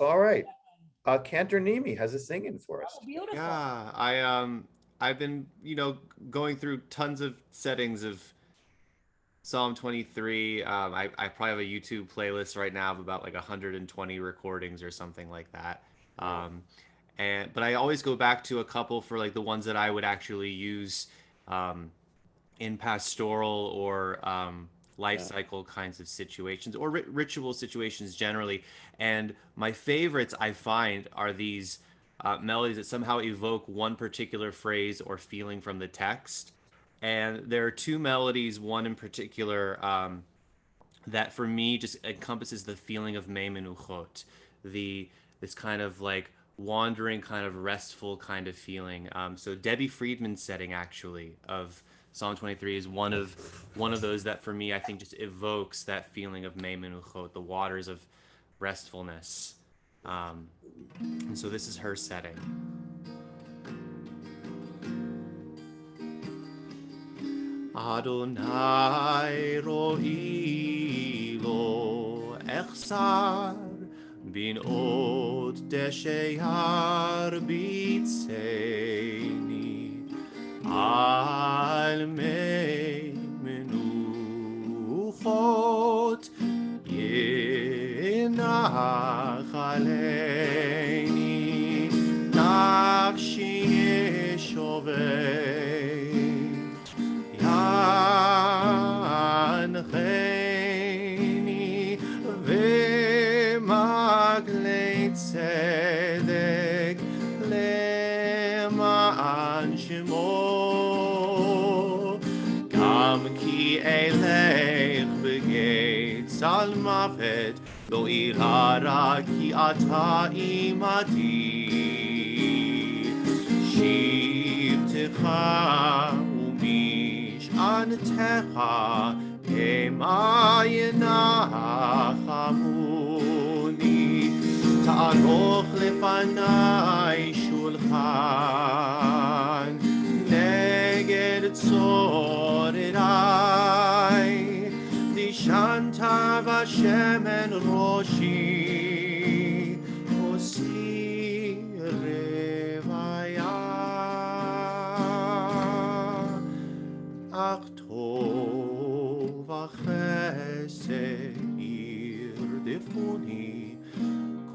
All right. Cantor Nemi has a singing for us. Oh, beautiful. Yeah, I've been, going through tons of settings of Psalm 23. I probably have a YouTube playlist right now of about like 120 recordings or something like that. Wow. Um, but I always go back to a couple for like the ones that I would actually use um, in pastoral or life Yeah. cycle kinds of situations or ritual situations generally. And my favorites I find are these melodies that somehow evoke one particular phrase or feeling from the text. And there are two melodies, one in particular that for me just encompasses the feeling of Mei Menuchot, the this kind of like wandering, kind of restful kind of feeling. So Debbie Friedman's setting actually of Psalm 23 is one of those that for me I think just evokes that feeling of Mei Menuchot, the waters of restfulness. Um, and so this is her setting. Adonai ro'i lo echsar bin od desheyar bitzeni al mei menuchot yenach aleini nafshi yeshovei Yancheni v'maglei tzedek le'ma'an shemo gam ki elech b'geit al mavet lo irara ki ata imati shivtecha Antecha emayinachamuni ta'aroch lefanai shulchan neged tzorirai dishanta v'shemen roshi osi revaya Ach tov v'chesed yirdefuni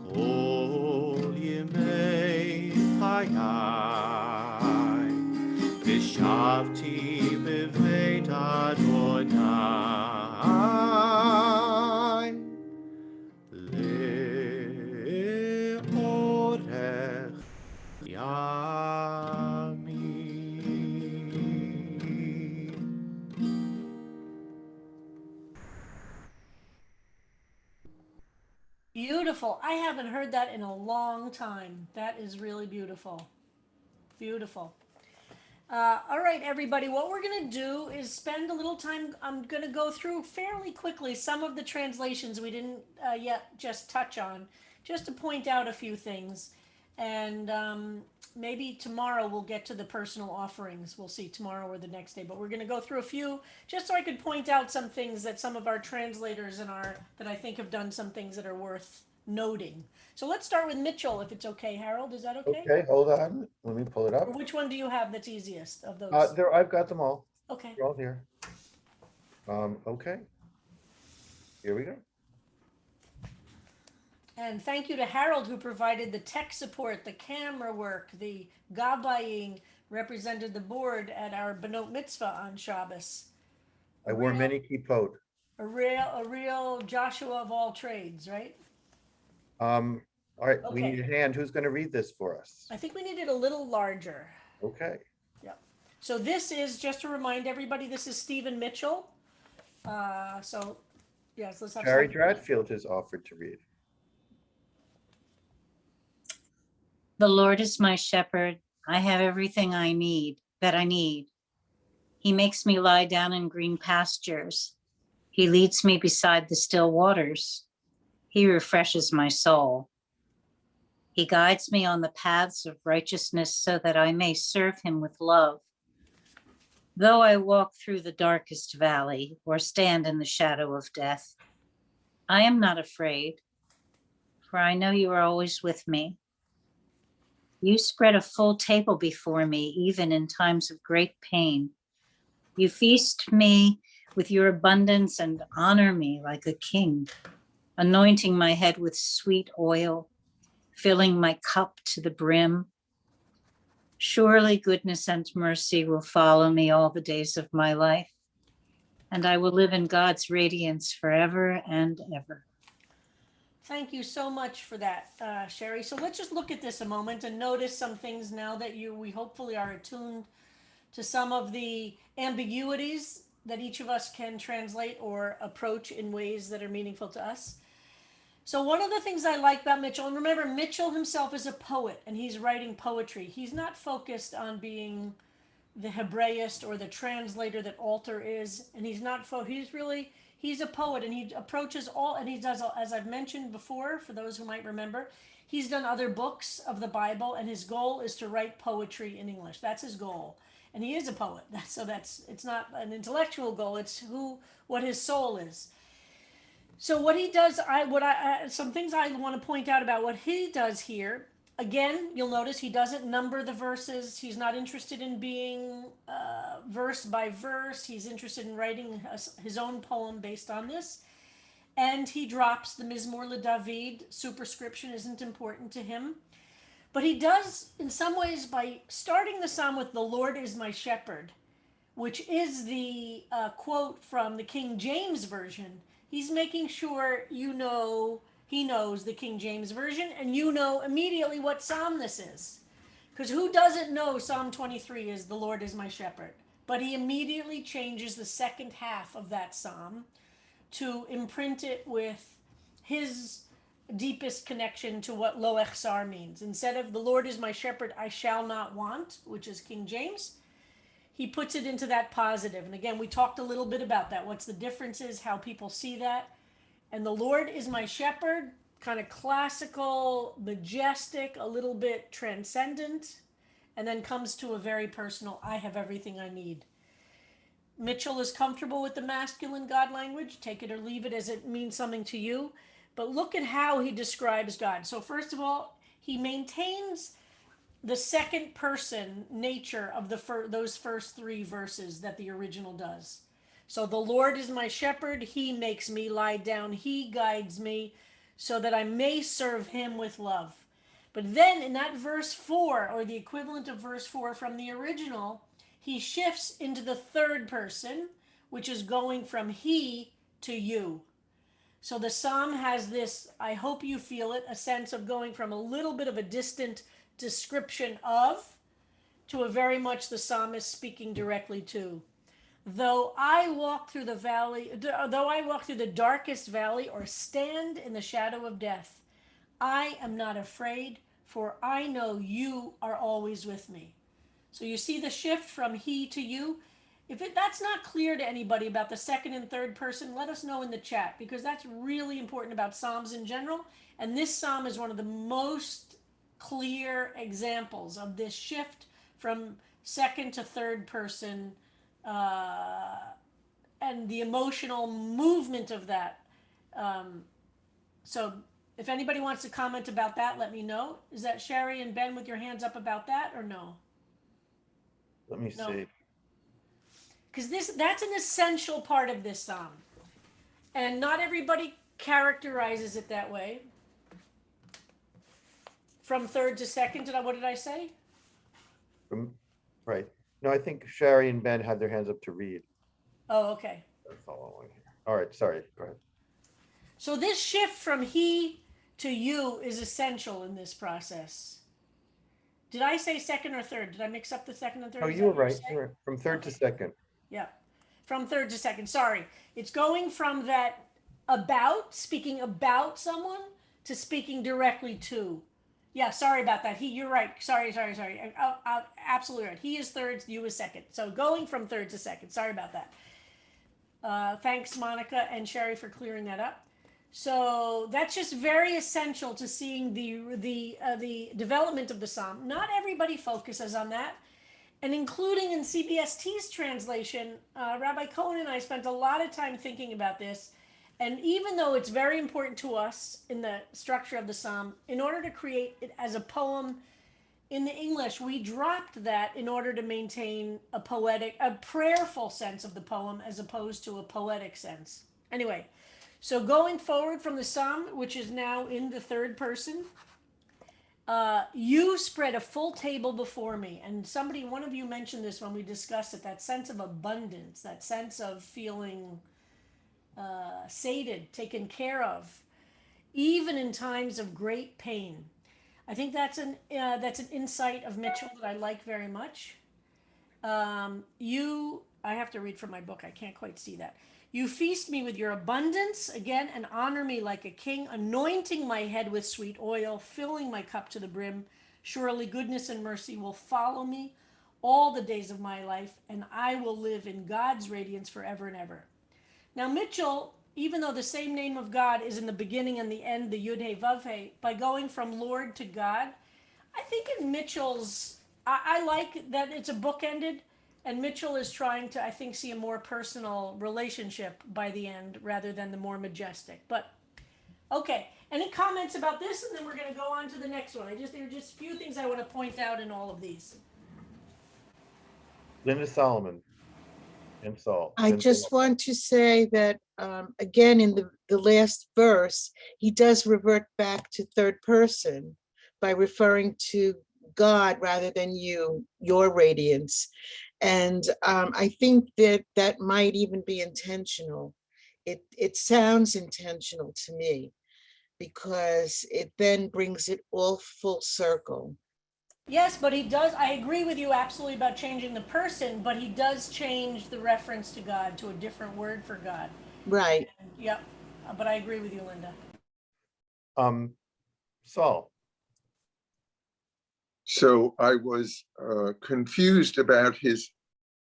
kol yemei chayai v'shavti b'veit Adonai le'orech yamim. Beautiful. I haven't heard that in a long time. That is really beautiful. Beautiful. All right, everybody, what we're going to do is spend a little time. I'm going to go through fairly quickly some of the translations we didn't yet just touch on, just to point out a few things. And maybe tomorrow we'll get to the personal offerings. We'll see tomorrow or the next day. But we're going to go through a few just so I could point out some things that some of our translators that I think have done some things that are worth noting. So let's start with Mitchell, if it's okay. Harold, is that okay? Okay, hold on. Let me pull it Or up. which one do you have that's easiest of those? There, I've got them all. Okay. They're all here. Okay, here we go. And thank you to Harold who provided the tech support, the camera work, the gabaying, represented the board at our Benot Mitzvah on Shabbos. I A wore real, many kippot. a real Joshua of all trades, right? All right, we need Okay. a hand. Who's going to read this for us? I think we need it a little larger. Okay, Yep. So this is, just to remind everybody, this is Stephen Mitchell. So, yes, let's have Shari some. Dratfield has offered to read. The Lord is my shepherd. I have everything I need, that I need. He makes me lie down in green pastures. He leads me beside the still waters. He refreshes my soul. He guides me on the paths of righteousness so that I may serve him with love. Though I walk through the darkest valley or stand in the shadow of death, I am not afraid, for I know you are always with me. You spread a full table before me, even in times of great pain. You feast me with your abundance and honor me like a king, anointing my head with sweet oil, filling my cup to the brim. Surely goodness and mercy will follow me all the days of my life, and I will live in God's radiance forever and ever. Thank you so much for that, Sherry. So let's just look at this a moment and notice some things now that we hopefully are attuned to some of the ambiguities that each of us can translate or approach in ways that are meaningful to us. So one of the things I like about Mitchell, and remember, Mitchell himself is a poet and he's writing poetry. He's not focused on being the Hebraist or the translator that Alter is, and he's not. He's a poet, and he approaches all, and he does, as I've mentioned before, for those who might remember, he's done other books of the Bible, and his goal is to write poetry in English. That's his goal, and he is a poet. It's not an intellectual goal. It's what his soul is. So what he does, some things I want to point out about what he does here. Again, you'll notice he doesn't number the verses. He's not interested in being verse by verse. He's interested in writing his own poem based on this. And he drops the Mizmor LeDavid. Superscription isn't important to him. But he does, in some ways, by starting the psalm with, "The Lord is my shepherd," which is the quote from the King James Version. He's making sure he knows the King James Version, and you know immediately what psalm this is. Because who doesn't know Psalm 23 is "The Lord is my shepherd"? But he immediately changes the second half of that psalm to imprint it with his deepest connection to what lo echsar means. Instead of "The Lord is my shepherd, I shall not want," which is King James, he puts it into that positive. And again, we talked a little bit about that. What's the differences, how people see that. And "the Lord is my shepherd," kind of classical, majestic, a little bit transcendent, and then comes to a very personal, "I have everything I need." Mitchell is comfortable with the masculine God language. Take it or leave it as it means something to you. But look at how he describes God. So first of all, he maintains the second person nature of those first three verses that the original does. So "the Lord is my shepherd, he makes me lie down, he guides me so that I may serve him with love." But then in that verse 4, or the equivalent of verse 4 from the original, he shifts into the third person, which is going from he to you. So the psalm has this, I hope you feel it, a sense of going from a little bit of a distant description of to a very much the psalmist speaking directly to. Though I walk through the darkest valley or stand in the shadow of death, I am not afraid, for I know you are always with me. So you see the shift from he to you. If that's not clear to anybody about the second and third person, let us know in the chat, because that's really important about psalms in general. And this psalm is one of the most clear examples of this shift from second to third person, and the emotional movement of that. So if anybody wants to comment about that, let me know. Is that Sherry and Ben with your hands up about that, or no? Let me No. see. Because that's an essential part of this psalm. And not everybody characterizes it that way. From third to second, what did I say? Right. No, I think Sherry and Ben had their hands up to read. Oh, okay. Follow along here. All right, sorry, go ahead. So this shift from he to you is essential in this process. Did I say second or third? Did I mix up the second and third? Oh, Is you that were what you're right. saying? You were from third to Okay. second. Yeah. From third to second. Sorry. It's going from that speaking about someone, to speaking directly to. Yeah, sorry about that. You're right. Sorry. Absolutely right. He is third, you is second. So going from third to second. Sorry about that. Thanks, Monica and Sherry, for clearing that up. So that's just very essential to seeing the development of the psalm. Not everybody focuses on that, and including in CBST's translation, Rabbi Cohen and I spent a lot of time thinking about this, And even though it's very important to us in the structure of the psalm, in order to create it as a poem in the English, we dropped that in order to maintain a prayerful sense of the poem as opposed to a poetic sense. Anyway, so going forward from the psalm, which is now in the third person, you spread a full table before me. And one of you mentioned this when we discussed it, that sense of abundance, that sense of feeling sated, taken care of, even in times of great pain. I think that's an insight of Mitchell that I like very much. I have to read from my book. I can't quite see that. You feast me with your abundance again and honor me like a king, anointing my head with sweet oil, filling my cup to the brim. Surely goodness and mercy will follow me all the days of my life, and I will live in God's radiance forever and ever. Now, Mitchell, even though the same name of God is in the beginning and the end, the Yud He Vav He, by going from Lord to God, I think in Mitchell's, I like that it's a bookended, and Mitchell is trying to, I think, see a more personal relationship by the end rather than the more majestic. But okay, any comments about this, and then we're going to go on to the next one. There are just a few things I want to point out in all of these. Linda Solomon and Saul. I just want to say that, again, in the last verse, he does revert back to third person by referring to God rather than your radiance. And I think that might even be intentional. It sounds intentional to me because it then brings it all full circle. Yes, but he does. I agree with you absolutely about changing the person, but he does change the reference to God to a different word for God. Right. Yep. But I agree with you, Linda. Saul. So I was confused about his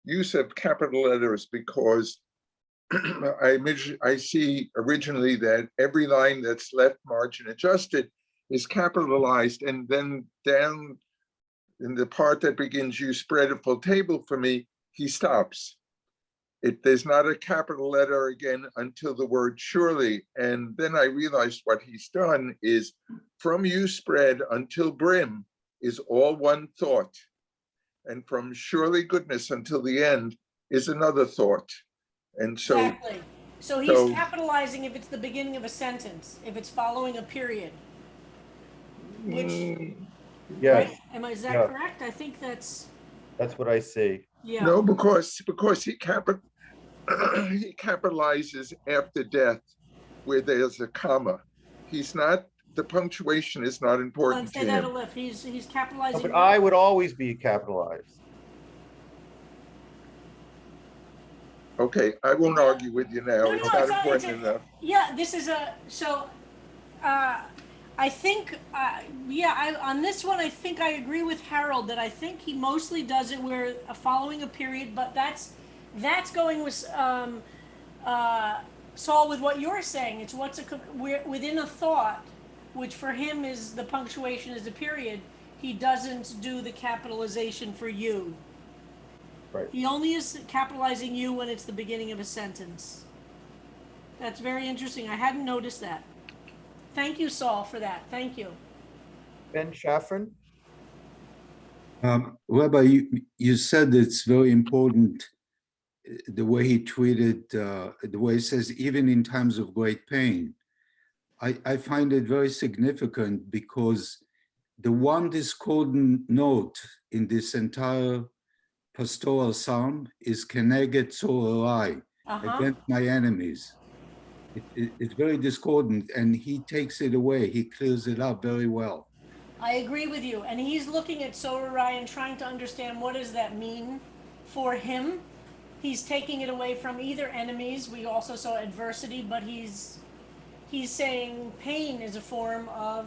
use of capital letters because I see originally that every line that's left margin adjusted is capitalized, and then down in the part that begins, you spread a full table for me, he stops. There's not a capital letter again until the word surely. And then I realized what he's done is from you spread until brim is all one thought. And from surely goodness until the end is another thought. And so, exactly. So he's capitalizing if it's the beginning of a sentence, if it's following a period. Which, yes, right? Is that correct? I think that's what I see. Yeah. No, because he capitalizes after death where there's a comma. He's not, the punctuation is not important Let's to say that him. Aleph. He's capitalizing. But I would always be capitalized. Okay, I won't argue with you now. No, It's not important enough. Yeah, this is I think, on this one, I think I agree with Harold that I think he mostly does it where following a period, but that's going with Saul with what you're saying. It's within a thought, which for him is the punctuation is a period. He doesn't do the capitalization for you. Right. He only is capitalizing you when it's the beginning of a sentence. That's very interesting. I hadn't noticed that. Thank you, Saul, for that. Thank you. Ben Shaffron. Rabbi, you said it's very important the way he treated, the way he says, even in times of great pain. I find it very significant because the one discordant note in this entire pastoral psalm is Keneged Tzorai, against my enemies. It's very discordant, and he takes it away. He clears it up very well. I agree with you. And he's looking at Tzorai and trying to understand what does that mean for him. He's taking it away from either enemies. We also saw adversity, but he's saying pain is a form of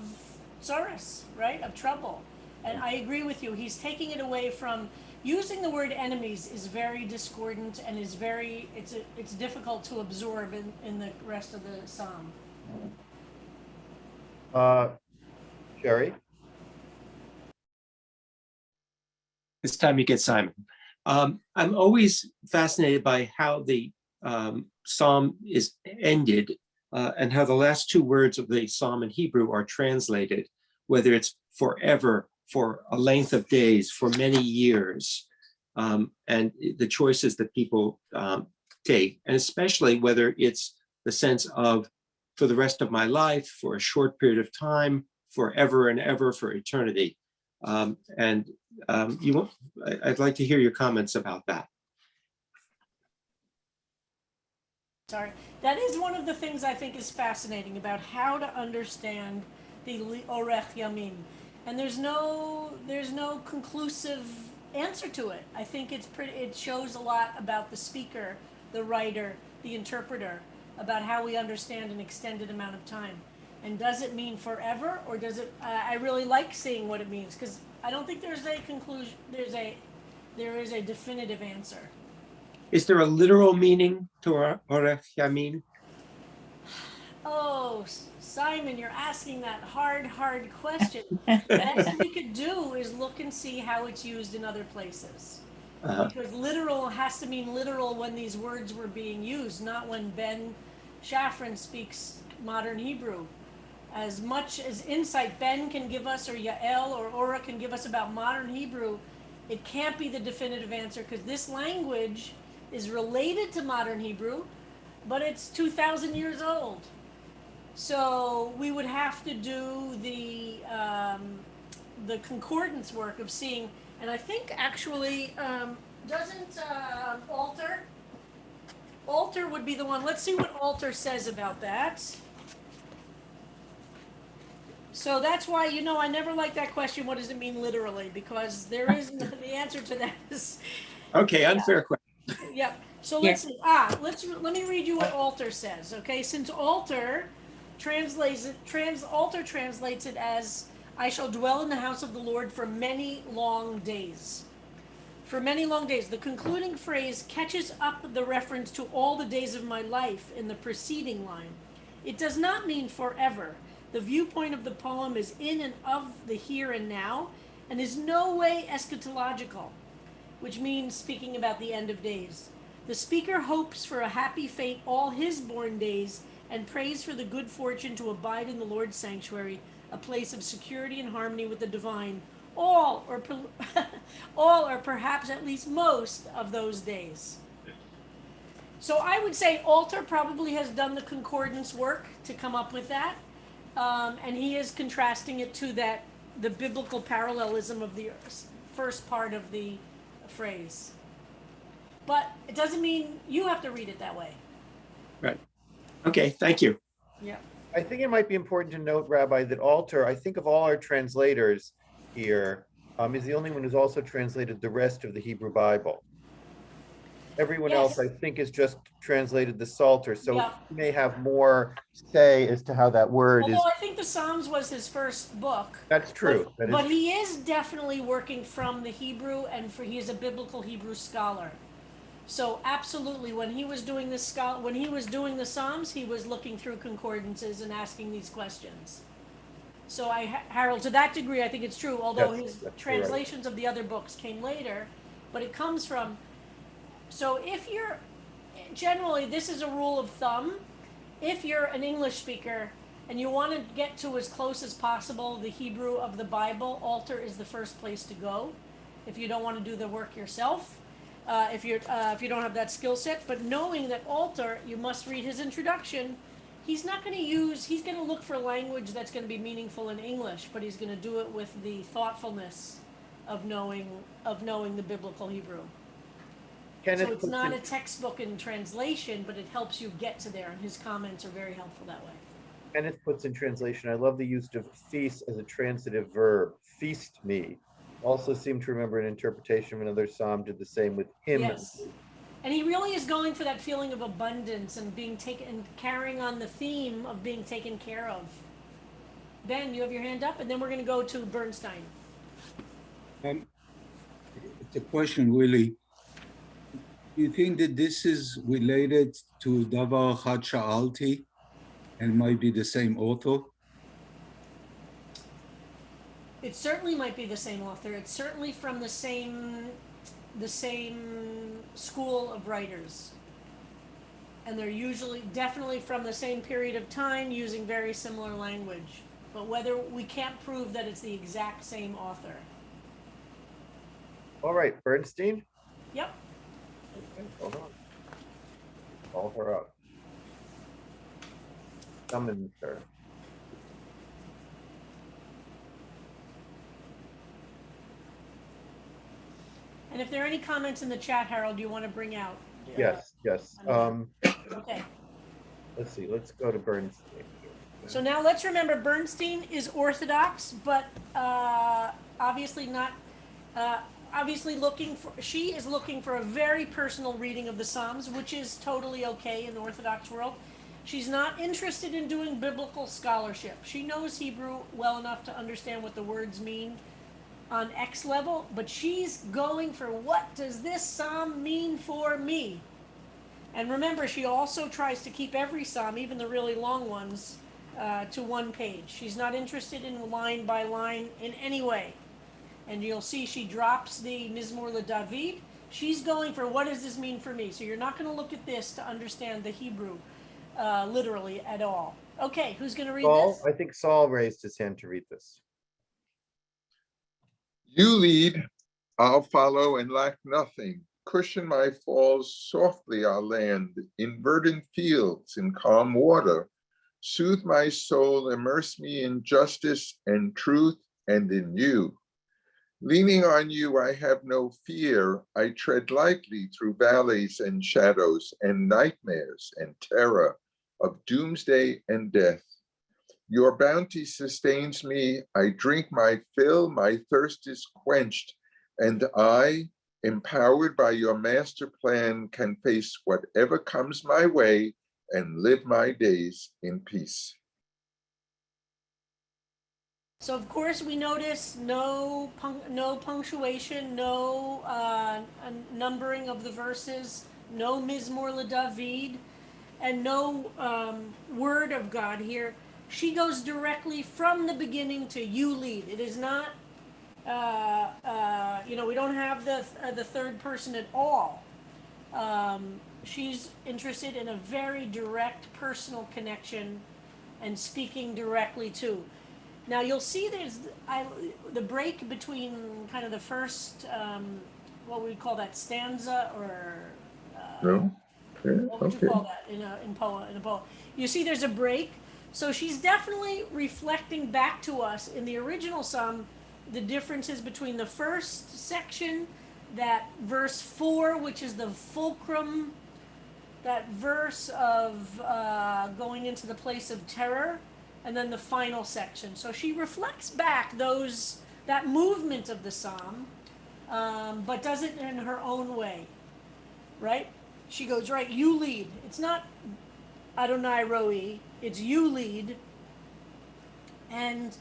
tsaris, right? Of trouble. And I agree with you. He's taking it away from using the word enemies is very discordant and is very it's difficult to absorb in the rest of the psalm. Jerry. It's time you get Simon. I'm always fascinated by how the psalm is ended and how the last two words of the psalm in Hebrew are translated, whether it's forever, for a length of days, for many years, and the choices that people take, and especially whether it's the sense of for the rest of my life, for a short period of time, forever and ever, for eternity. I'd like to hear your comments about that. Sorry. That is one of the things I think is fascinating about how to understand the Orech Yamin. And there's no conclusive answer to it. I think it shows a lot about the speaker, the writer, the interpreter, about how we understand an extended amount of time. And does it mean forever, or does it, I really like seeing what it means, because I don't think there's a conclusion, there is a definitive answer. Is there a literal meaning to Orech Yamin? Oh, Simon, you're asking that hard question. The best we could do is look and see how it's used in other places. Because literal has to mean literal when these words were being used, not when Ben Shafran speaks modern Hebrew. As much as insight Ben can give us, or Yael or Ora can give us about modern Hebrew, it can't be the definitive answer, because this language is related to modern Hebrew, but it's 2,000 years old. So we would have to do the concordance work of seeing, and I think actually, doesn't Alter would be the one. Let's see what Alter says about that. So that's why, I never like that question, what does it mean literally? Because there is, the answer to that is. Okay, unfair question. Yeah, so let's see, let me read you what Alter says, okay? Since Alter translates it as, I shall dwell in the house of the Lord for many long days. For many long days. The concluding phrase catches up the reference to all the days of my life in the preceding line. It does not mean forever. The viewpoint of the poem is in and of the here and now, and is no way eschatological, which means speaking about the end of days. The speaker hopes for a happy fate all his born days, and prays for the good fortune to abide in the Lord's sanctuary, a place of security and harmony with the divine, all or perhaps at least most of those days. So I would say Alter probably has done the concordance work to come up with that, and he is contrasting it to the biblical parallelism of the first part of the phrase. But it doesn't mean you have to read it that way. Right. Okay, thank you. Yeah. I think it might be important to note, Rabbi, that Alter, I think of all our translators here, is the only one who's also translated the rest of the Hebrew Bible. Everyone else, I think, is just translated the Psalter, so he may have more say as to how that word is. Although I think the Psalms was his first book. That's true. But he is definitely working from the Hebrew, and he is a biblical Hebrew scholar. So absolutely, when he was doing the Psalms, he was looking through concordances and asking these questions. So Harold, to that degree, I think it's true. Although his translations of the other books came later, but it comes from. So if you're, generally, this is a rule of thumb. If you're an English speaker and you want to get to as close as possible the Hebrew of the Bible, Alter is the first place to go. If you don't want to do the work yourself. If you don't have that skill set, but knowing that Alter, you must read his introduction. He's not going to he's going to look for language that's going to be meaningful in English, but he's going to do it with the thoughtfulness of knowing the biblical Hebrew. So it's not a textbook in translation, but it helps you get to there, and his comments are very helpful that way. Kenneth puts in translation, I love the use of feast as a transitive verb, feast me. Also seem to remember an interpretation of another psalm did the same with him. Yes. And he really is going for that feeling of abundance and being taken and carrying on the theme of being taken care of. Ben, you have your hand up, and then we're going to go to Bernstein. It's a question, really. Do you think that this is related to Davar Chad Sha'alti and might be the same author? It certainly might be the same author. It's certainly from the same school of writers. And they're usually definitely from the same period of time using very similar language. But whether we can't prove that it's the exact same author. All right, Bernstein. Yep. Okay, hold on. Call her up. Summons her. And if there are any comments in the chat, Harold, you want to bring out? Yes, yes. Okay. Let's see, let's go to Bernstein. So now let's remember Bernstein is Orthodox, but obviously not, obviously she is looking for a very personal reading of the Psalms, which is totally okay in the Orthodox world. She's not interested in doing biblical scholarship. She knows Hebrew well enough to understand what the words mean on X level, but she's going for what does this Psalm mean for me? And remember, she also tries to keep every Psalm, even the really long ones, to one page. She's not interested in line by line in any way. And you'll see she drops the Mizmor LeDavid. She's going for what does this mean for me? So you're not going to look at this to understand the Hebrew literally at all. Okay, who's going to read Saul, this? I think Saul raised his hand to read this. You lead, I'll follow and lack nothing. Cushion my falls softly, I'll land in verdant fields, in calm water. Soothe my soul, immerse me in justice and truth and in you. Leaning on you, I have no fear. I tread lightly through valleys and shadows and nightmares and terror of doomsday and death. Your bounty sustains me. I drink my fill, my thirst is quenched, and I, empowered by your master plan, can face whatever comes my way and live my days in peace. So of course we notice no punctuation, no numbering of the verses, no Mizmor LeDavid, and no word of God here. She goes directly from the beginning to you lead. It is not, we don't have the third person at all. She's interested in a very direct personal connection and speaking directly to. Now you'll see there's the break between kind of the first, what would we call that, stanza or No? Okay, what would you call that in a poem? You see there's a break. So she's definitely reflecting back to us in the original Psalm the differences between the first section, that verse 4, which is the fulcrum, that verse of going into the place of terror, and then the final section. So she reflects back that movement of the Psalm, but does it in her own way, right? She goes, right, you lead. It's not Adonai Roi, it's you lead, and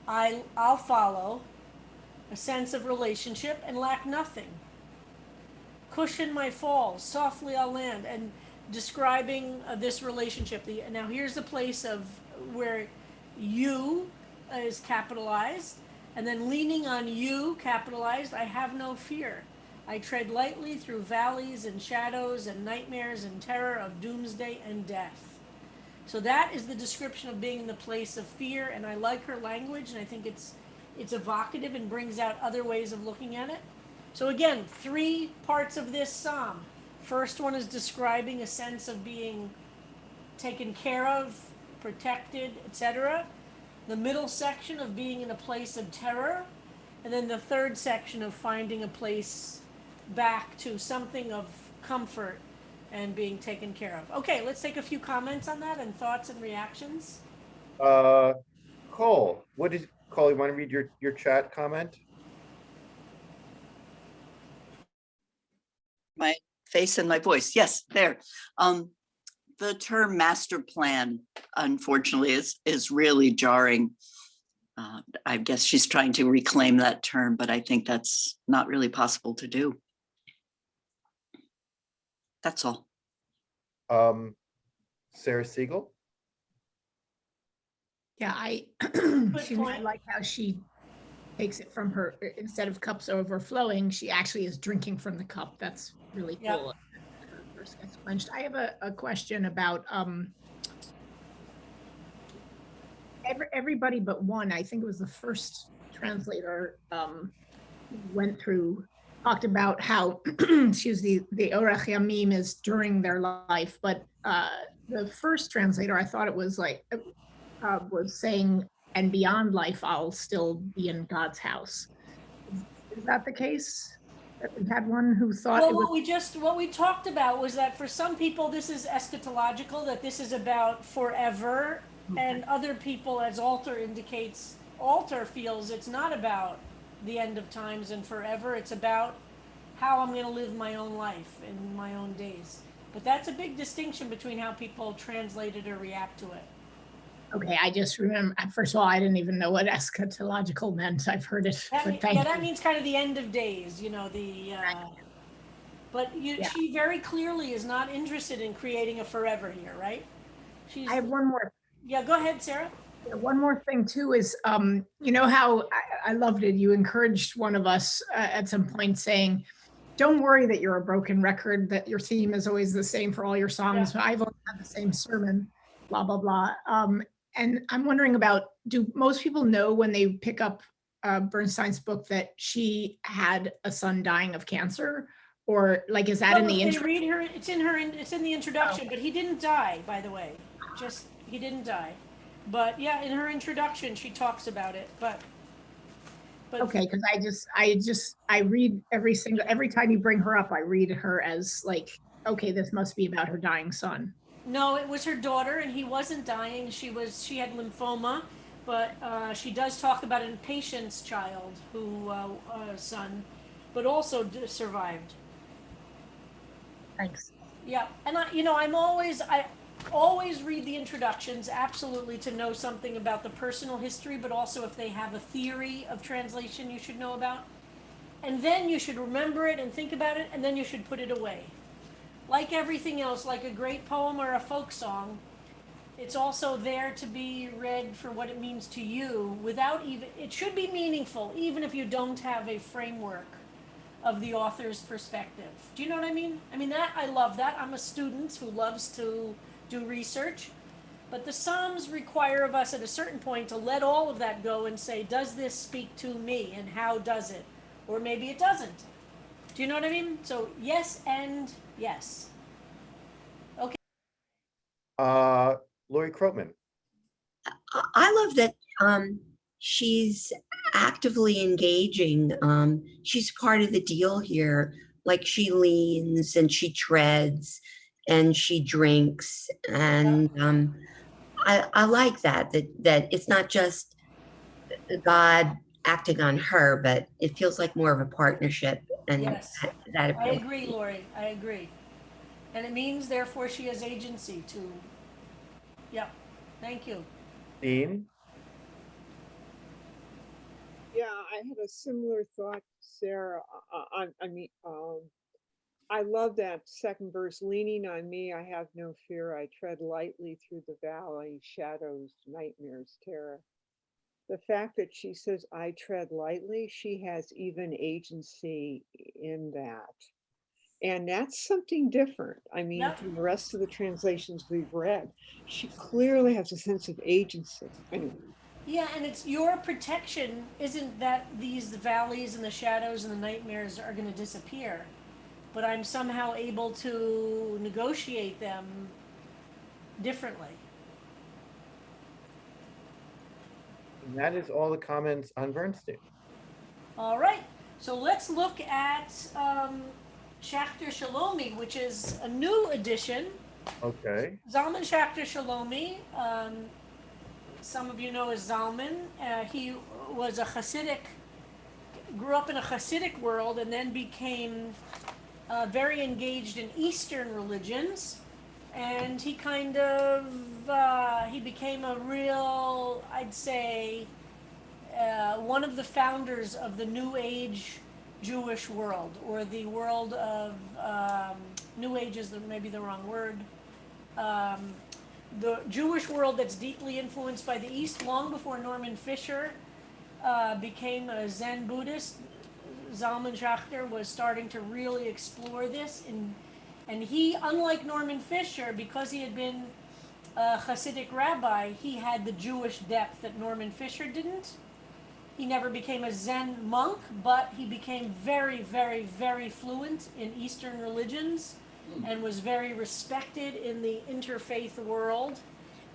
I'll follow, a sense of relationship, and lack nothing. Cushion my falls, softly I'll land, and describing this relationship. Now here's the place of where you is capitalized, and then leaning on you, capitalized, I have no fear. I tread lightly through valleys and shadows and nightmares and terror of doomsday and death. So that is the description of being in the place of fear, and I like her language, and I think it's evocative and brings out other ways of looking at it. So again, 3 parts of this psalm. First one is describing a sense of being taken care of, protected, etc. The middle section of being in a place of terror, and then the third section of finding a place back to something of comfort and being taken care of. Okay, let's take a few comments on that and thoughts and reactions. Cole, Cole, you want to read your chat comment? My face and my voice. Yes, there. The term master plan, unfortunately, is really jarring. I guess she's trying to reclaim that term, but I think that's not really possible to do. That's all. Sarah Siegel? Yeah, I like how she takes it from her, instead of cups overflowing, she actually is drinking from the cup. That's really cool. thirst gets quenched. I have a question about everybody but one. I think it was the first translator went through, talked about how excuse the Orach Yamim is during their life, but the first translator, I thought it was like was saying, and beyond life, I'll still be in God's house. Is that the case? That we had one who thought Well, it was. what we talked about was that for some people, this is eschatological, that this is about forever. And other people, as Alter indicates, Alter feels it's not about the end of times and forever. It's about how I'm going to live my own life in my own days. But that's a big distinction between how people translate it or react to it. Okay, I just remember, first of all, I didn't even know what eschatological meant. I've heard it, but thank that you. means kind of the end of days, you know, but Yeah. she very clearly is not interested in creating a forever here, right? I have one more. Yeah, go ahead, Sarah. Yeah, one more thing too is, you know how I loved it. You encouraged one of us at some point saying, don't worry that you're a broken record, that your theme is always the same for all your songs. Yeah. I've only had the same sermon, blah, blah, blah. And I'm wondering about, do most people know when they pick up Bernstein's book that she had a son dying of cancer? Or like, is that in the They intro? read her, it's in the introduction, but he didn't die, by the way. He didn't die. But yeah, in her introduction, she talks about it, but Okay, because I read every time you bring her up, I read her as like, okay, this must be about her dying son. no, it was her daughter, and he wasn't dying. She had lymphoma, but she does talk about a patient's child who son, but also survived. Thanks. Yeah, and I always read the introductions, absolutely, to know something about the personal history, but also if they have a theory of translation you should know about. And then you should remember it and think about it, and then you should put it away. Like everything else, like a great poem or a folk song, it's also there to be read for what it means to you it should be meaningful, even if you don't have a framework of the author's perspective. Do you know what I mean? I love that. I'm a student who loves to do research, but the Psalms require of us at a certain point to let all of that go and say, does this speak to me, and how does it? Or maybe it doesn't. Do you know what I mean? So yes and yes. Okay. Lori Krotman. I love that she's actively engaging. She's part of the deal here. Like she leans and she treads and she drinks. And I like that it's not just God acting on her, but it feels like more of a partnership. And Yes. that I agree, Lori. I agree. And it means, therefore, she has agency to. Yep. Thank you. Dean. Yeah, I had a similar thought, Sarah. I love that second verse, leaning on me, I have no fear. I tread lightly through the valley, shadows, nightmares, terror. The fact that she says, I tread lightly, she has even agency in that. And that's something different. From the rest of the translations we've read, she clearly has a sense of agency. Anyway. Yeah, and it's your protection isn't that these valleys and the shadows and the nightmares are going to disappear, but I'm somehow able to negotiate them differently. And that is all the comments on Bernstein. All right, so let's look at Shachter Shalomi, which is a new edition. Okay. Zalman Shachter Shalomi, some of you know as Zalman. He was grew up in a Hasidic world and then became very engaged in Eastern religions. And he he became a real, I'd say, one of the founders of the New Age Jewish world, or the world of New Age is maybe the wrong word. The Jewish world that's deeply influenced by the East, long before Norman Fisher became a Zen Buddhist. Zalman Schachter was starting to really explore this And he, unlike Norman Fisher, because he had been a Hasidic rabbi, he had the Jewish depth that Norman Fisher didn't. He never became a Zen monk, but he became very, very, very fluent in Eastern religions and was very respected in the interfaith world.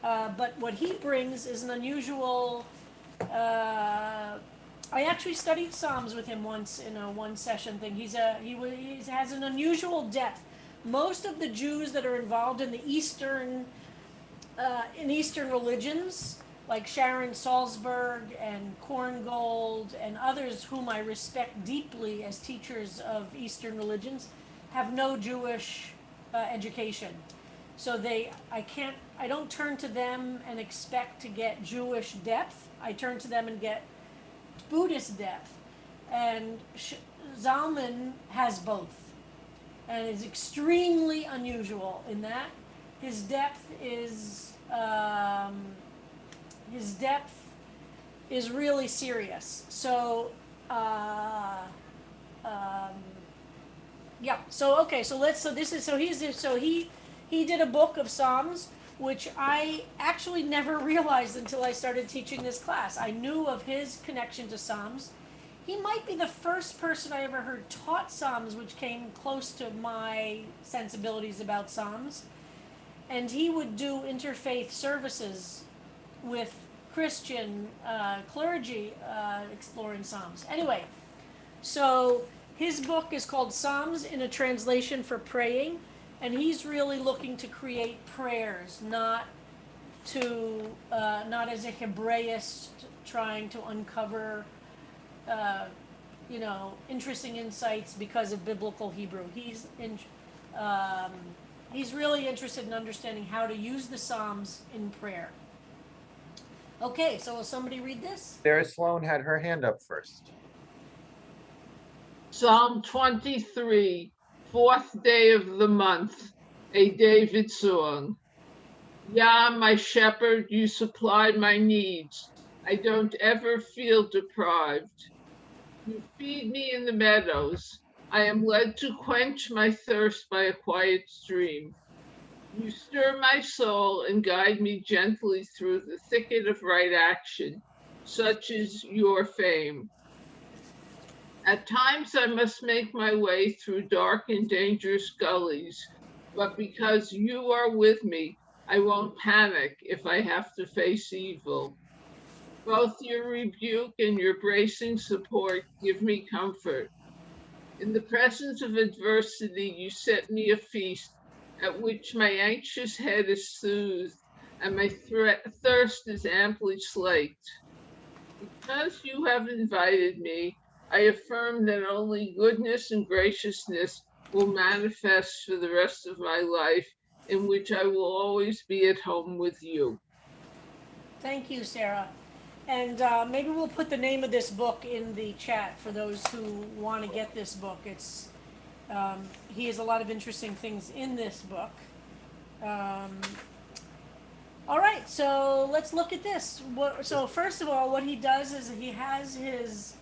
But what he brings is an unusual. I actually studied Psalms with him once in a one session thing. He has an unusual depth. Most of the Jews that are involved in the Eastern religions, like Sharon Salzberg and Korngold and others whom I respect deeply as teachers of Eastern religions, have no Jewish education. So I don't turn to them and expect to get Jewish depth. I turn to them and get Buddhist depth. And Zalman has both. And is extremely unusual in that his depth is really serious. So yeah. So he did a book of Psalms, which I actually never realized until I started teaching this class. I knew of his connection to Psalms. He might be the first person I ever heard taught Psalms, which came close to my sensibilities about Psalms. And he would do interfaith services with Christian clergy exploring Psalms. Anyway, so his book is called Psalms in a Translation for Praying, and he's really looking to create prayers, not as a Hebraist trying to uncover interesting insights because of biblical Hebrew. He's really interested in understanding how to use the Psalms in prayer. Okay, so will somebody read this? Sarah Sloan had her hand up first. Psalm 23, fourth day of the month, a David song. Yah, my shepherd, you supply my needs. I don't ever feel deprived. You feed me in the meadows. I am led to quench my thirst by a quiet stream. You stir my soul and guide me gently through the thicket of right action. Such is your fame. At times I must make my way through dark and dangerous gullies, but because you are with me, I won't panic if I have to face evil. Both your rebuke and your bracing support give me comfort. In the presence of adversity, you set me a feast at which my anxious head is soothed and my thirst is amply slaked. Because you have invited me, I affirm that only goodness and graciousness will manifest for the rest of my life, in which I will always be at home with you. Thank you, Sarah. And maybe we'll put the name of this book in the chat for those who want to get this book. He has a lot of interesting things in this book. All right, so let's look at this. So first of all, what he does is he has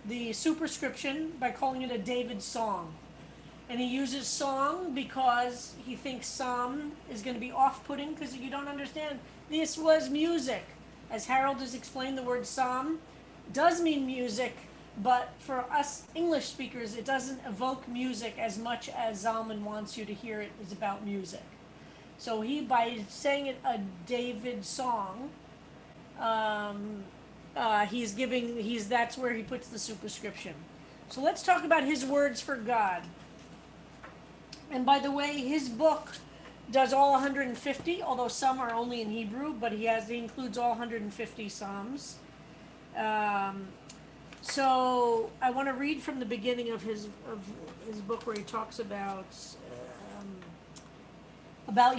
the superscription by calling it a David song. And he uses song because he thinks psalm is going to be off-putting because you don't understand. This was music. As Harold has explained, the word psalm does mean music, but for us English speakers, it doesn't evoke music as much as Zalman wants you to hear it is about music. So by saying it a David song, that's where he puts the superscription. So let's talk about his words for God. And by the way, his book does all 150, although some are only in Hebrew, but he includes all 150 Psalms. So I want to read from the beginning of his book where he talks about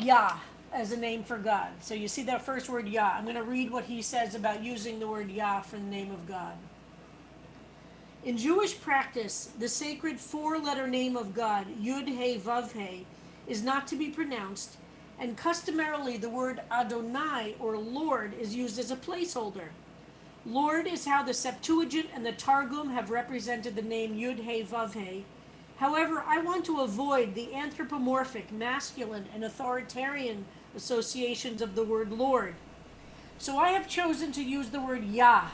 Yah as a name for God. So you see that first word Yah. I'm going to read what he says about using the word Yah for the name of God. In Jewish practice, the sacred four-letter name of God, Yud He Vav He, is not to be pronounced, and customarily the word Adonai, or Lord, is used as a placeholder. Lord is how the Septuagint and the Targum have represented the name Yud He Vav He. However, I want to avoid the anthropomorphic, masculine, and authoritarian associations of the word Lord. So I have chosen to use the word Yah,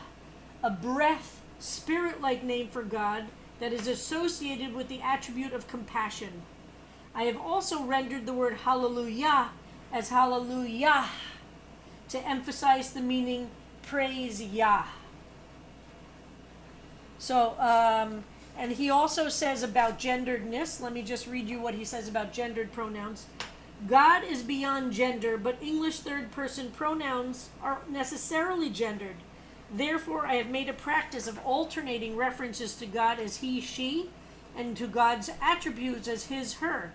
a breath, spirit-like name for God that is associated with the attribute of compassion. I have also rendered the word hallelujah as hallelujah to emphasize the meaning praise Yah. So, and he also says about genderedness, let me just read you what he says about gendered pronouns. God is beyond gender, but English third person pronouns are necessarily gendered. Therefore, I have made a practice of alternating references to God as he, she, and to God's attributes as his, her.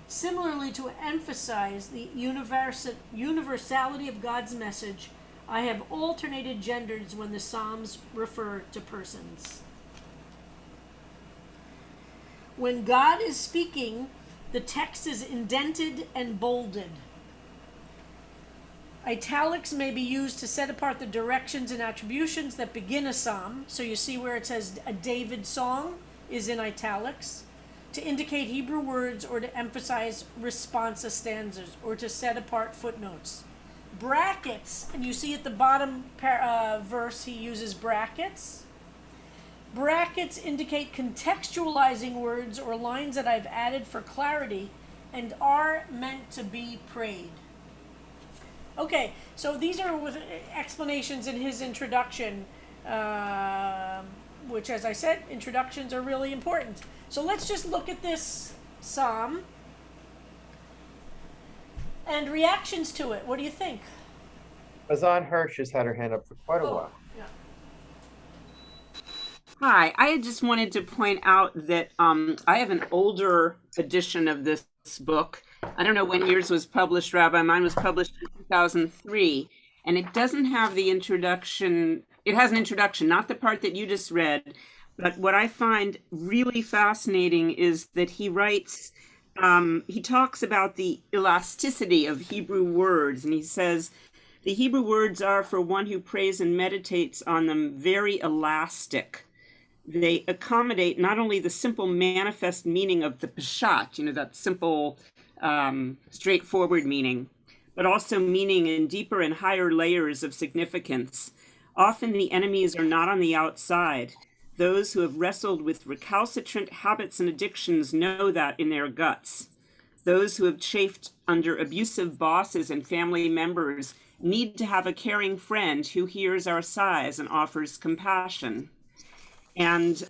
Similarly, to emphasize the universality of God's message, I have alternated genders when the Psalms refer to persons. When God is speaking, the text is indented and bolded. Italics may be used to set apart the directions and attributions that begin a psalm. So you see where it says a David song is in italics, to indicate Hebrew words or to emphasize responsa stanzas or to set apart footnotes. Brackets, and you see at the bottom verse he uses brackets. Brackets indicate contextualizing words or lines that I've added for clarity and are meant to be prayed. Okay, so these are with explanations in his introduction, which, as I said, introductions are really important. So let's just look at this psalm and reactions to it. What do you think? Azan Hirsch has had her hand up for quite a while. Yeah. Hi, I just wanted to point out that I have an older edition of this book. I don't know when yours was published, Rabbi. Mine was published in 2003, and it doesn't have the introduction. It has an introduction, not the part that you just read, but what I find really fascinating is that he writes, he talks about the elasticity of Hebrew words, and he says, the Hebrew words are, for one who prays and meditates on them, very elastic. They accommodate not only the simple manifest meaning of the Peshat, that simple, straightforward meaning, but also meaning in deeper and higher layers of significance. Often the enemies are not on the outside. Those who have wrestled with recalcitrant habits and addictions know that in their guts. Those who have chafed under abusive bosses and family members need to have a caring friend who hears our sighs and offers compassion. And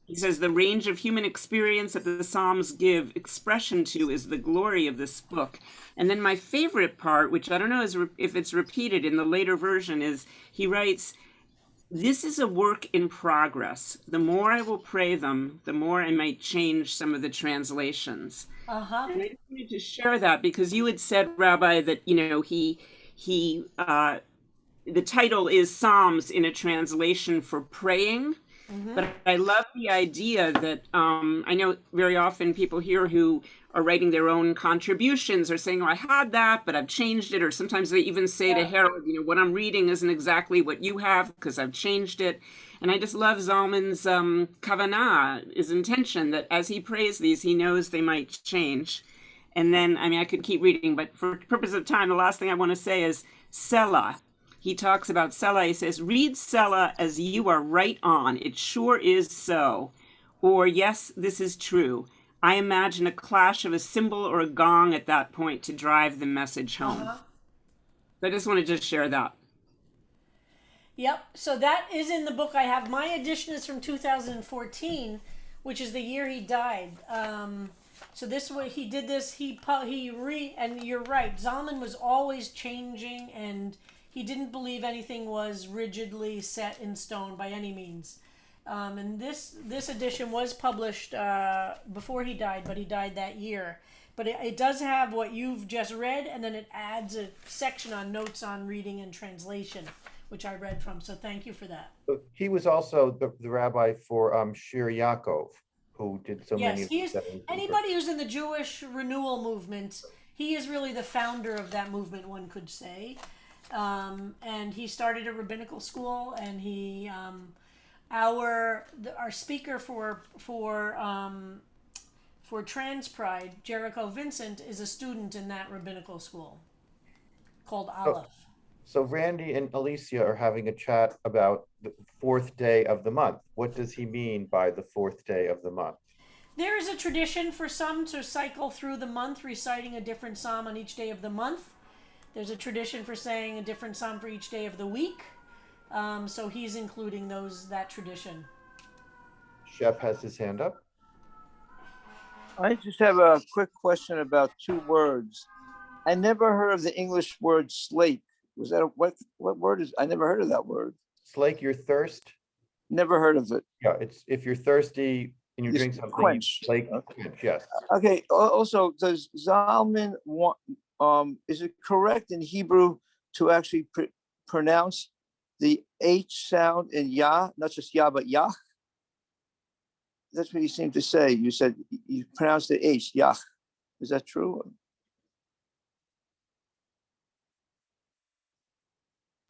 he says the range of human experience that the Psalms give expression to is the glory of this book. And then my favorite part, which I don't know if it's repeated in the later version, is he writes, this is a work in progress. The more I will pray them, the more I might change some of the translations. Uh-huh. And I just wanted to share that because you had said, Rabbi, that, the title is Psalms in a translation for praying. Mm-hmm. But I love the idea that I know very often people here who are writing their own contributions are saying, oh, I had that, but I've changed it. Or sometimes they even say to Harold, what I'm reading isn't exactly what you have because I've changed it. And I just love Zalman's kavanah, his intention that as he prays these, he knows they might change. And then, I could keep reading, but for purpose of time, the last thing I want to say is Selah. He talks about Selah. He says, read Selah as you are right on. It sure is so. Or, yes, this is true. I imagine a clash of a cymbal or a gong at that point to drive the message home. Uh-huh. So I just wanted to share that. Yep. So that is in the book I have. My edition is from 2014, which is the year he died. So this way he did this. And you're right. Zalman was always changing, and he didn't believe anything was rigidly set in stone by any means. And this edition was published before he died, but he died that year. But it does have what you've just read, and then it adds a section on notes on reading and translation, which I read from. So thank you for that. He was also the rabbi for Shir Yaakov, who did so many. Yes, he is. Anybody who's in the Jewish renewal movement, he is really the founder of that movement, one could say. And he started a rabbinical school, and he our speaker for Trans Pride, Jericho Vincent, is a student in that rabbinical school called Aleph. So Randy and Alicia are having a chat about the fourth day of the month. What does he mean by the fourth day of the month? There is a tradition for some to cycle through the month, reciting a different psalm on each day of the month. There's a tradition for saying a different psalm for each day of the week. So he's including that tradition. Shep has his hand up. I just have a quick question about two words. I never heard of the English word slake. Was that what word is? I never heard of that word. Slake your thirst. Never heard of it. Yeah, it's if you're thirsty and you It's drink something, quench. slake, yes. Okay. Also, does Zalman want? Is it correct in Hebrew to actually pronounce the H sound in Yah, not just Yah, but Yah? That's what you seem to say. You said you pronounced the H, Yah. Is that true?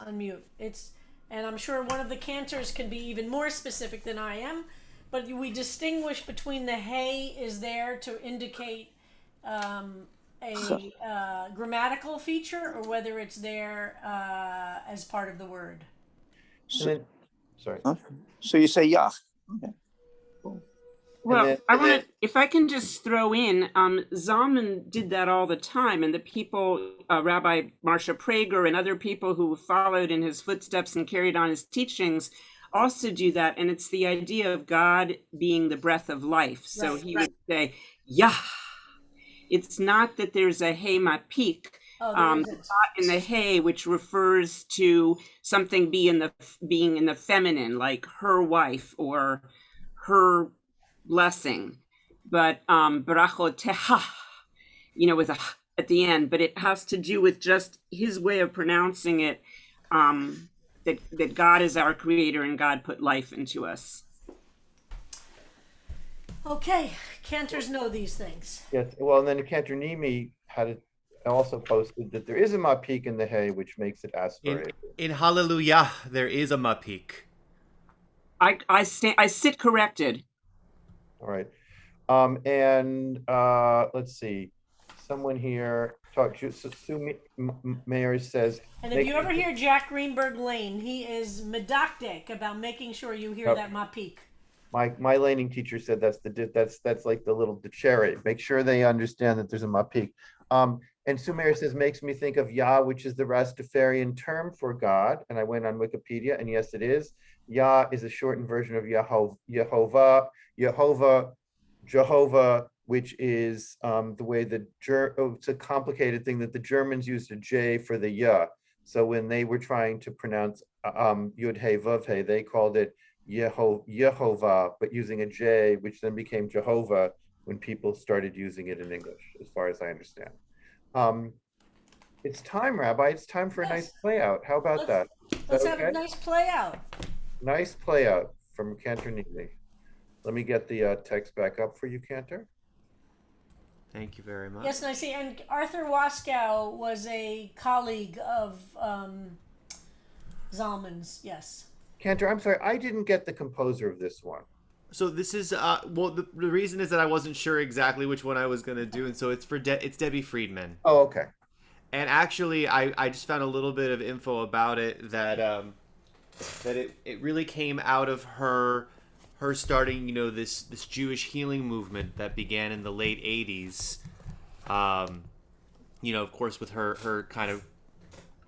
Unmute. And I'm sure one of the cantors can be even more specific than I am, but we distinguish between the hey is there to indicate a grammatical feature or whether it's there as part of the word. So, sorry. So you say Yah. Okay. Cool. Well, if I can just throw in, Zalman did that all the time, and the people, Rabbi Marsha Prager and other people who followed in his footsteps and carried on his teachings also do that, and it's the idea of God being the breath of life. So he would say, Yah. It's not that there's a hey mapik, in the hey, which refers to something being in the feminine, like her wife or her blessing, but brachoteha, with a at the end, but it has to do with just his way of pronouncing it, that God is our creator and God put life into us. Okay, cantors know these things. Yes, well, and then Cantor Nimi also posted that there is a mapik in the hay, which makes it aspirated. In Hallelujah, there is a mapik. I sit corrected. All right. Let's see. Someone here Sue Mayer says. And if you ever hear Jack Greenberg Lane, he is medactic about making sure you hear that mapik. My laning teacher said that's like the little dictionary. Make sure they understand that there's a mapik. And Sumer says makes me think of Yah, which is the Rastafarian term for God. And I went on Wikipedia, and yes, it is. Yah is a shortened version of Yehovah, Jehovah, which is the way it's a complicated thing that the Germans used a J for the Yah. So when they were trying to pronounce Yud Hey Vav Hey, they called it Yehovah, but using a J, which then became Jehovah when people started using it in English, as far as I understand. It's time, Rabbi. It's time for a nice play out. How about that? Let's have a nice play out. Nice play out from Cantor Neely. Let me get the text back up for you, Cantor. Thank you very much. Yes, and I see. And Arthur Waskow was a colleague of Zalman's. Yes. Cantor, I'm sorry, I didn't get the composer of this one. So this is the reason is that I wasn't sure exactly which one I was going to do, and so it's it's Debbie Friedman. Oh, okay. And actually, I just found a little bit of info about it that it really came out of her starting, this Jewish healing movement that began in the late 80s. Of course, with her kind of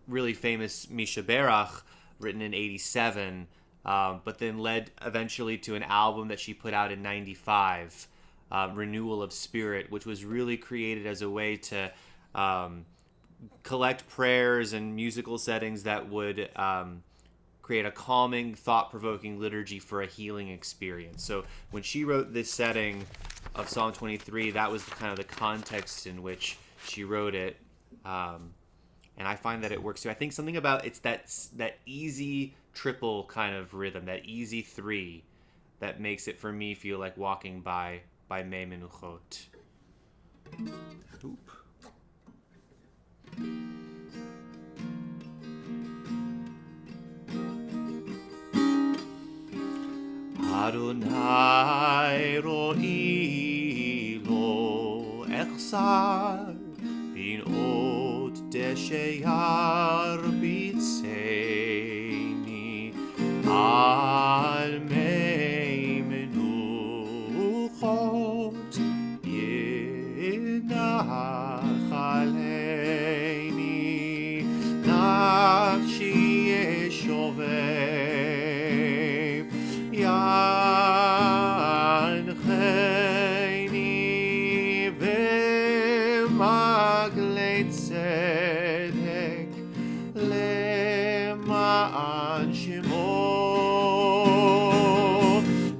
really famous Misha Berach, written in 87, but then led eventually to an album that she put out in 95, Renewal of Spirit, which was really created as a way to collect prayers and musical settings that would create a calming, thought-provoking liturgy for a healing experience. So when she wrote this setting of Psalm 23, that was kind of the context in which she wrote it. And I find that it works too. I think something about it's that easy triple kind of rhythm, that easy 3, that makes it for me feel like walking by Mei Menuchot. Oop. Adonai ro'i lo echsar bin ot deshe yarbitseni al mei menuchot yenach aleini nafshi yeshoveh yancheni v'maglei tzedek למען שמו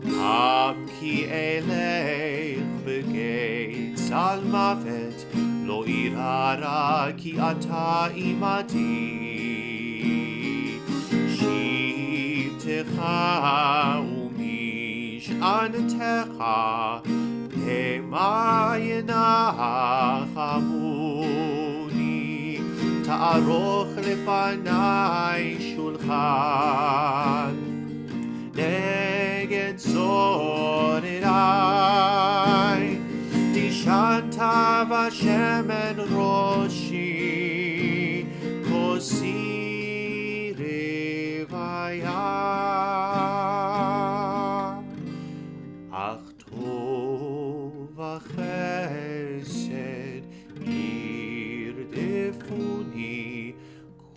גם כי אלך בגיא צל מוות לא אירא רע כי אתה עמדי שבטך ומשענתך המה ינחמוני תערוך לפניי שולחן נגד צורריי תשענת בשמן ראשי כוסי רוויה אך טוב וחסד ירדפוני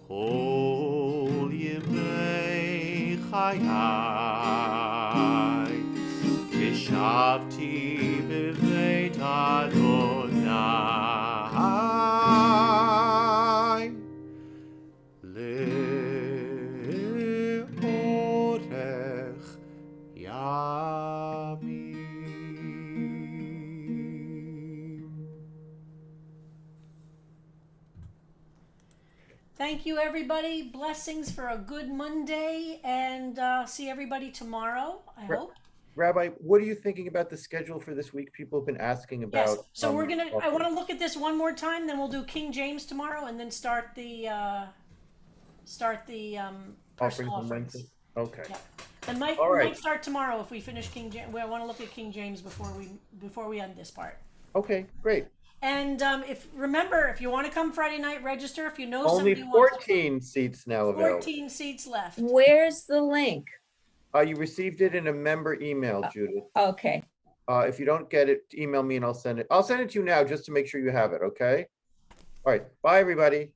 כל ימי חיי ושבתי בבית אדוני לאורך ימים. Thank you, everybody. Blessings for a good Monday, and see everybody tomorrow, I hope. Rabbi, what are you thinking about the schedule for this week? People have been asking about. Yes, so we're gonna, I want to look at this one more time, then we'll do King James tomorrow, and then start the personal offerings. Okay. Yeah. And might All right. might start tomorrow if we finish King James. I want to look at King James before we end this part. Okay, great. And if you want to come Friday night, register. If you know Only somebody who wants to 14 seats now available. 14 seats left. Where's the link? You received it in a member email, Judith. Okay. If you don't get it, email me and I'll send it. I'll send it to you now just to make sure you have it, okay? All right. Bye, everybody.